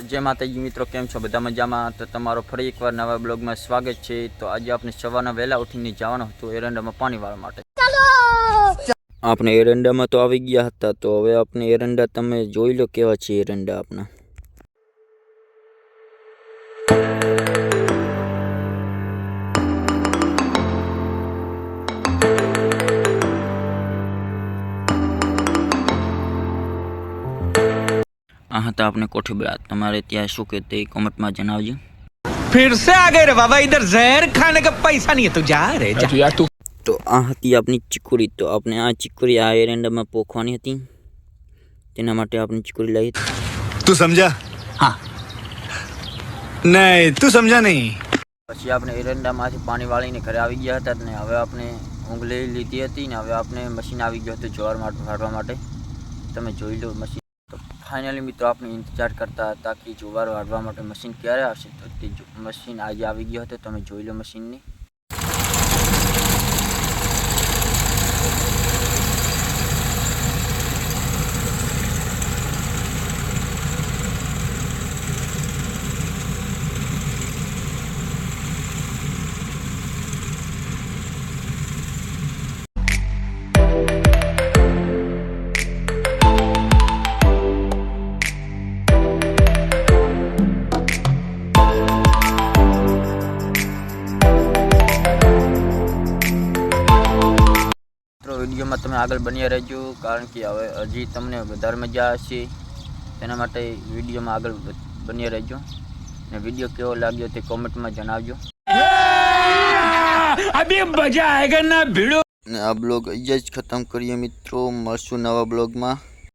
जय माताजी मित्रों, केम छो बधा मजामां। तो तमारो फरी एकवार नवा ब्लॉग में स्वागत है। तो आज आपने सवारना वहेला उठीने जवानुं हतुं एरंडा में पानी वाळवा माटे। आपणे एरंडा में तो आवी गया हता। तो हवे आपने एरंडा तमे जोई लो केवा छे एरंडा आपना। हाँ तो आपने कोठीबड़ा तमारे त्यां शुं के ते कमेंट में जणावजो। फिर से आ गए रे बाबा, इधर जहर खाने का पैसा नहीं है, तू जा रे जा। यार तू तो आ हती अपनी चिकोरी। तो आपने आ चिकोरी आ एरंडा में पोखवानी हती, तेना माटे आपने चिकोरी लाई। तू समझा? हाँ। नहीं, तू समझा नहीं। पछी आपने एरंडा मांथी पानी वाळीने घरे आवी गया हता ने हवे आपने ઊંઘ લઈ લીધી હતી ને હવે આપણે મશીન આવી ગયો હતું જ્વાર વાળવા માટે। તમે જોઈ લો મશીન। તો ફાઇનલી મિત્રો આપણે ઇંતજાર કરતા હતા કે જ્વાર વાળવા માટે મશીન ક્યારે આવશે। તો તે મશીન આજે આવી ગયો હતો, તમે જોઈ લો મશીનની। વિડીયોમાં તમે આગળ બન્યા રહેજો, કારણ કે હવે હજી તમને વધારે મજા આવશે। તેના માટે વિડીયોમાં આગળ બન્યા રહેજો ને વિડીયો કેવો લાગ્યો તે કોમેન્ટમાં જણાવજો। अभी मजा आएगा ना भिड़ो। ને આ બ્લોગ અહીંયા જ ખતમ કરીએ મિત્રો, મળશું નવા બ્લોગમાં।